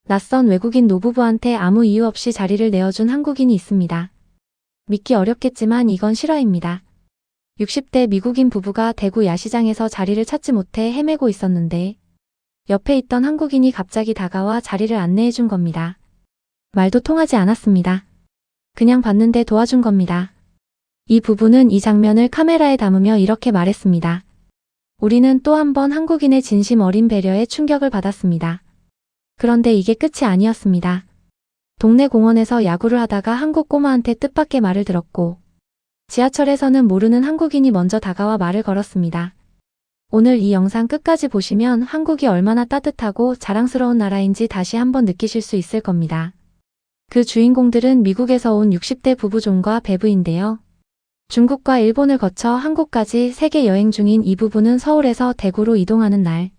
낯선 외국인 노부부한테 아무 이유 없이 자리를 내어준 한국인이 있습니다. 믿기 어렵겠지만 이건 실화입니다. 60대 미국인 부부가 대구 야시장에서 자리를 찾지 못해 헤매고 있었는데 옆에 있던 한국인이 갑자기 다가와 자리를 안내해 준 겁니다. 말도 통하지 않았습니다. 그냥 봤는데 도와준 겁니다. 이 부부는 이 장면을 카메라에 담으며 이렇게 말했습니다. 우리는 또 한 번 한국인의 진심 어린 배려에 충격을 받았습니다. 그런데 이게 끝이 아니었습니다. 동네 공원에서 야구를 하다가 한국 꼬마한테 뜻밖의 말을 들었고 지하철에서는 모르는 한국인이 먼저 다가와 말을 걸었습니다. 오늘 이 영상 끝까지 보시면 한국이 얼마나 따뜻하고 자랑스러운 나라인지 다시 한번 느끼실 수 있을 겁니다. 그 주인공들은 미국에서 온 60대 부부 존과 베브인데요. 중국과 일본을 거쳐 한국까지 세계 여행 중인 이 부부는 서울에서 대구로 이동하는 날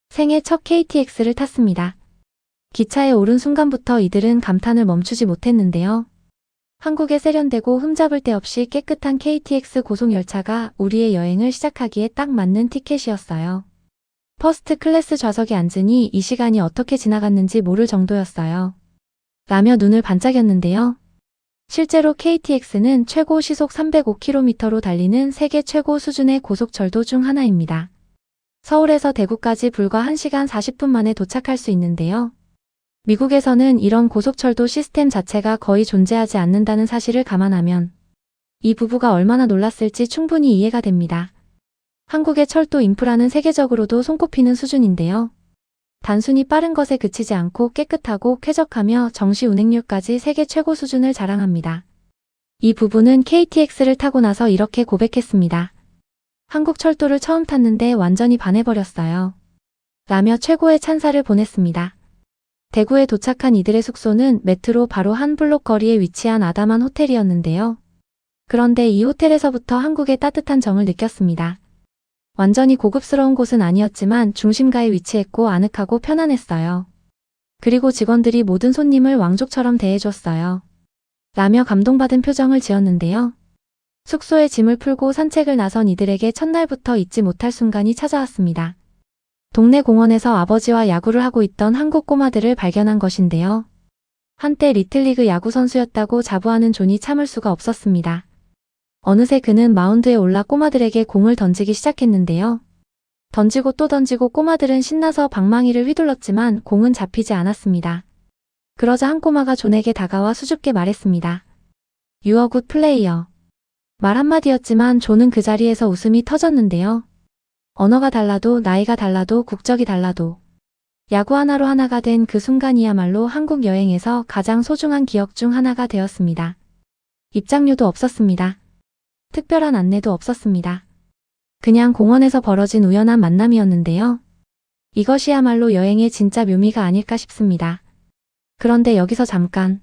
생애 첫 KTX를 탔습니다. 기차에 오른 순간부터 이들은 감탄을 멈추지 못했는데요. 한국에 세련되고 흠잡을 데 없이 깨끗한 KTX 고속열차가 우리의 여행을 시작하기에 딱 맞는 티켓이었어요. 퍼스트 클래스 좌석에 앉으니 이 시간이 어떻게 지나갔는지 모를 정도였어요. 라며 눈을 반짝였는데요. 실제로 KTX는 최고 시속 305km로 달리는 세계 최고 수준의 고속철도 중 하나입니다. 서울에서 대구까지 불과 1시간 40분 만에 도착할 수 있는데요. 미국에서는 이런 고속철도 시스템 자체가 거의 존재하지 않는다는 사실을 감안하면 이 부부가 얼마나 놀랐을지 충분히 이해가 됩니다. 한국의 철도 인프라는 세계적으로도 손꼽히는 수준인데요. 단순히 빠른 것에 그치지 않고 깨끗하고 쾌적하며 정시 운행률까지 세계 최고 수준을 자랑합니다. 이 부부는 KTX를 타고 나서 이렇게 고백했습니다. 한국 철도를 처음 탔는데 완전히 반해버렸어요. 라며 최고의 찬사를 보냈습니다. 대구에 도착한 이들의 숙소는 메트로 바로 한 블록 거리에 위치한 아담한 호텔이었는데요. 그런데 이 호텔에서부터 한국의 따뜻한 정을 느꼈습니다. 완전히 고급스러운 곳은 아니었지만 중심가에 위치했고 아늑하고 편안했어요. 그리고 직원들이 모든 손님을 왕족처럼 대해줬어요. 라며 감동받은 표정을 지었는데요. 숙소에 짐을 풀고 산책을 나선 이들에게 첫날부터 잊지 못할 순간이 찾아왔습니다. 동네 공원에서 아버지와 야구를 하고 있던 한국 꼬마들을 발견한 것인데요. 한때 리틀리그 야구 선수였다고 자부하는 존이 참을 수가 없었습니다. 어느새 그는 마운드에 올라 꼬마들에게 공을 던지기 시작했는데요. 던지고 또 던지고 꼬마들은 신나서 방망이를 휘둘렀지만 공은 잡히지 않았습니다. 그러자 한 꼬마가 존에게 다가와 수줍게 말했습니다. You are good player. 말 한마디였지만 존은 그 자리에서 웃음이 터졌는데요. 언어가 달라도 나이가 달라도 국적이 달라도 야구 하나로 하나가 된 그 순간이야말로 한국 여행에서 가장 소중한 기억 중 하나가 되었습니다. 입장료도 없었습니다. 특별한 안내도 없었습니다. 그냥 공원에서 벌어진 우연한 만남이었는데요. 이것이야말로 여행의 진짜 묘미가 아닐까 싶습니다. 그런데 여기서 잠깐.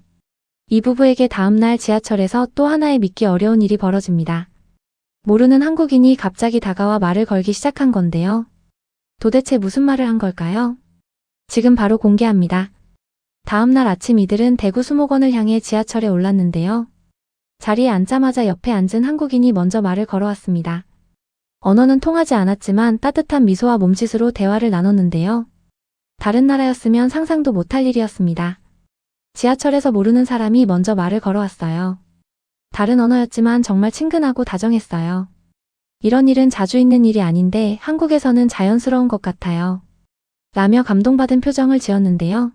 이 부부에게 다음날 지하철에서 또 하나의 믿기 어려운 일이 벌어집니다. 모르는 한국인이 갑자기 다가와 말을 걸기 시작한 건데요. 도대체 무슨 말을 한 걸까요? 지금 바로 공개합니다. 다음날 아침 이들은 대구 수목원을 향해 지하철에 올랐는데요. 자리에 앉자마자 옆에 앉은 한국인이 먼저 말을 걸어왔습니다. 언어는 통하지 않았지만 따뜻한 미소와 몸짓으로 대화를 나눴는데요. 다른 나라였으면 상상도 못할 일이었습니다. 지하철에서 모르는 사람이 먼저 말을 걸어왔어요. 다른 언어였지만 정말 친근하고 다정했어요. 이런 일은 자주 있는 일이 아닌데 한국에서는 자연스러운 것 같아요. 라며 감동받은 표정을 지었는데요.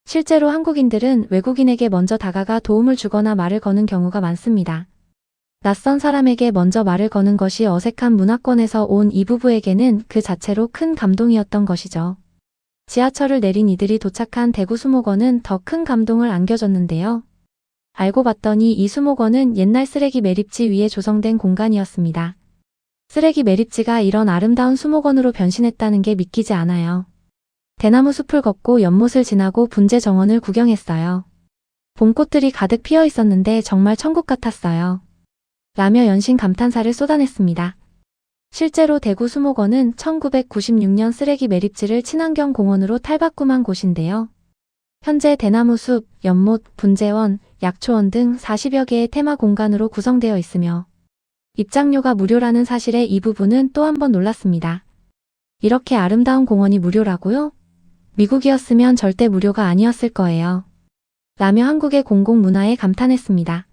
실제로 한국인들은 외국인에게 먼저 다가가 도움을 주거나 말을 거는 경우가 많습니다. 낯선 사람에게 먼저 말을 거는 것이 어색한 문화권에서 온 이 부부에게는 그 자체로 큰 감동이었던 것이죠. 지하철을 내린 이들이 도착한 대구 수목원은 더 큰 감동을 안겨줬는데요. 알고 봤더니 이 수목원은 옛날 쓰레기 매립지 위에 조성된 공간이었습니다. 쓰레기 매립지가 이런 아름다운 수목원으로 변신했다는 게 믿기지 않아요. 대나무 숲을 걷고 연못을 지나고 분재 정원을 구경했어요. 봄꽃들이 가득 피어 있었는데 정말 천국 같았어요. 라며 연신 감탄사를 쏟아냈습니다. 실제로 대구 수목원은 1996년 쓰레기 매립지를 친환경 공원으로 탈바꿈한 곳인데요. 현재 대나무 숲, 연못, 분재원, 약초원 등 40여 개의 테마 공간으로 구성되어 있으며 입장료가 무료라는 사실에 이 부부는 또 한 번 놀랐습니다. 이렇게 아름다운 공원이 무료라고요? 미국이었으면 절대 무료가 아니었을 거예요. 라며 한국의 공공문화에 감탄했습니다.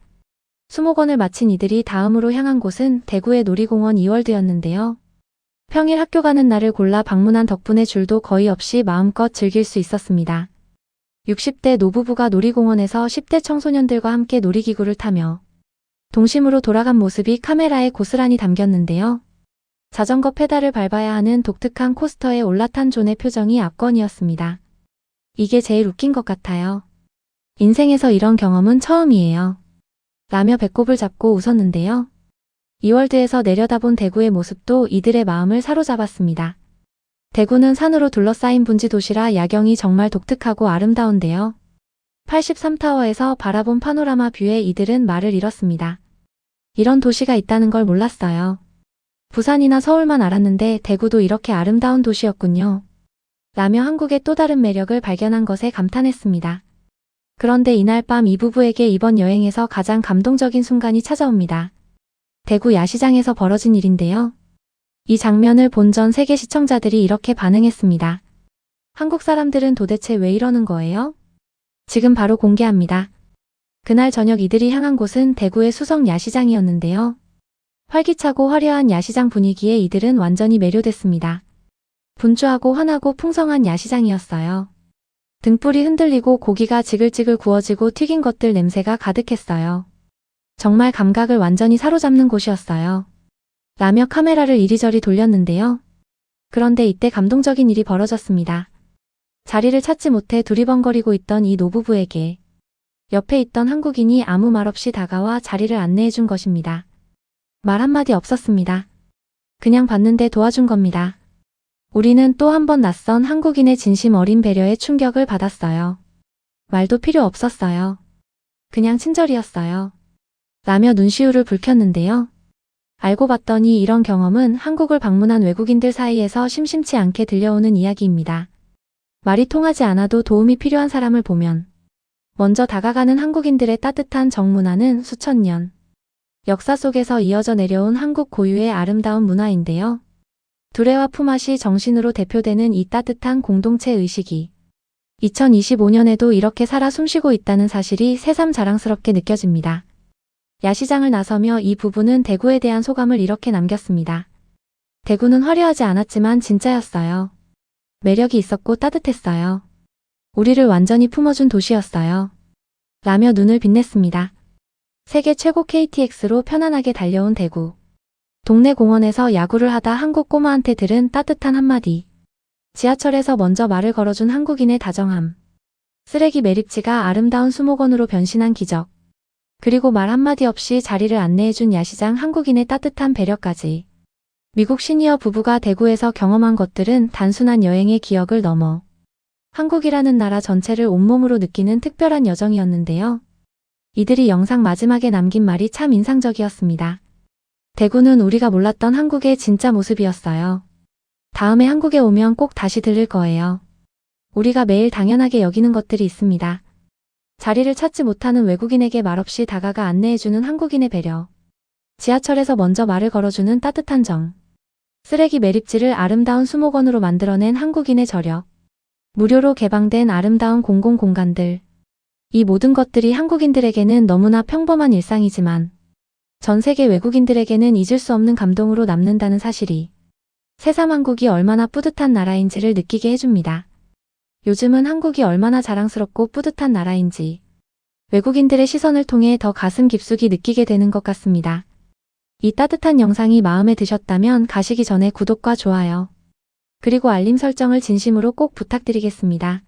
수목원을 마친 이들이 다음으로 향한 곳은 대구의 놀이공원 이월드였는데요. 평일 학교 가는 날을 골라 방문한 덕분에 줄도 거의 없이 마음껏 즐길 수 있었습니다. 60대 노부부가 놀이공원에서 10대 청소년들과 함께 놀이기구를 타며 동심으로 돌아간 모습이 카메라에 고스란히 담겼는데요. 자전거 페달을 밟아야 하는 독특한 코스터에 올라탄 존의 표정이 압권이었습니다. 이게 제일 웃긴 것 같아요. 인생에서 이런 경험은 처음이에요. 라며 배꼽을 잡고 웃었는데요. 이월드에서 내려다본 대구의 모습도 이들의 마음을 사로잡았습니다. 대구는 산으로 둘러싸인 분지 도시라 야경이 정말 독특하고 아름다운데요. 83타워에서 바라본 파노라마 뷰에 이들은 말을 잃었습니다. 이런 도시가 있다는 걸 몰랐어요. 부산이나 서울만 알았는데 대구도 이렇게 아름다운 도시였군요. 라며 한국의 또 다른 매력을 발견한 것에 감탄했습니다. 그런데 이날 밤 이 부부에게 이번 여행에서 가장 감동적인 순간이 찾아옵니다. 대구 야시장에서 벌어진 일인데요. 이 장면을 본 전 세계 시청자들이 이렇게 반응했습니다. 한국 사람들은 도대체 왜 이러는 거예요? 지금 바로 공개합니다. 그날 저녁 이들이 향한 곳은 대구의 수성 야시장이었는데요. 활기차고 화려한 야시장 분위기에 이들은 완전히 매료됐습니다. 분주하고 환하고 풍성한 야시장이었어요. 등불이 흔들리고 고기가 지글지글 구워지고 튀긴 것들 냄새가 가득했어요. 정말 감각을 완전히 사로잡는 곳이었어요. 라며 카메라를 이리저리 돌렸는데요. 그런데 이때 감동적인 일이 벌어졌습니다. 자리를 찾지 못해 두리번거리고 있던 이 노부부에게 옆에 있던 한국인이 아무 말 없이 다가와 자리를 안내해 준 것입니다. 말 한마디 없었습니다. 그냥 봤는데 도와준 겁니다. 우리는 또 한 번 낯선 한국인의 진심 어린 배려에 충격을 받았어요. 말도 필요 없었어요. 그냥 친절이었어요. 라며 눈시울을 붉혔는데요. 알고 봤더니 이런 경험은 한국을 방문한 외국인들 사이에서 심심치 않게 들려오는 이야기입니다. 말이 통하지 않아도 도움이 필요한 사람을 보면 먼저 다가가는 한국인들의 따뜻한 정문화는 수천 년 역사 속에서 이어져 내려온 한국 고유의 아름다운 문화인데요. 두레와 품앗이 정신으로 대표되는 이 따뜻한 공동체 의식이 2025년에도 이렇게 살아 숨쉬고 있다는 사실이 새삼 자랑스럽게 느껴집니다. 야시장을 나서며 이 부부는 대구에 대한 소감을 이렇게 남겼습니다. 대구는 화려하지 않았지만 진짜였어요. 매력이 있었고 따뜻했어요. 우리를 완전히 품어준 도시였어요. 라며 눈을 빛냈습니다. 세계 최고 KTX로 편안하게 달려온 대구. 동네 공원에서 야구를 하다 한국 꼬마한테 들은 따뜻한 한마디. 지하철에서 먼저 말을 걸어준 한국인의 다정함. 쓰레기 매립지가 아름다운 수목원으로 변신한 기적. 그리고 말 한마디 없이 자리를 안내해준 야시장 한국인의 따뜻한 배려까지. 미국 시니어 부부가 대구에서 경험한 것들은 단순한 여행의 기억을 넘어 한국이라는 나라 전체를 온몸으로 느끼는 특별한 여정이었는데요. 이들이 영상 마지막에 남긴 말이 참 인상적이었습니다. 대구는 우리가 몰랐던 한국의 진짜 모습이었어요. 다음에 한국에 오면 꼭 다시 들릴 거예요. 우리가 매일 당연하게 여기는 것들이 있습니다. 자리를 찾지 못하는 외국인에게 말없이 다가가 안내해주는 한국인의 배려. 지하철에서 먼저 말을 걸어주는 따뜻한 정. 쓰레기 매립지를 아름다운 수목원으로 만들어낸 한국인의 저력. 무료로 개방된 아름다운 공공공간들. 이 모든 것들이 한국인들에게는 너무나 평범한 일상이지만 전 세계 외국인들에게는 잊을 수 없는 감동으로 남는다는 사실이 새삼 한국이 얼마나 뿌듯한 나라인지를 느끼게 해줍니다. 요즘은 한국이 얼마나 자랑스럽고 뿌듯한 나라인지 외국인들의 시선을 통해 더 가슴 깊숙이 느끼게 되는 것 같습니다. 이 따뜻한 영상이 마음에 드셨다면 가시기 전에 구독과 좋아요, 그리고 알림 설정을 진심으로 꼭 부탁드리겠습니다.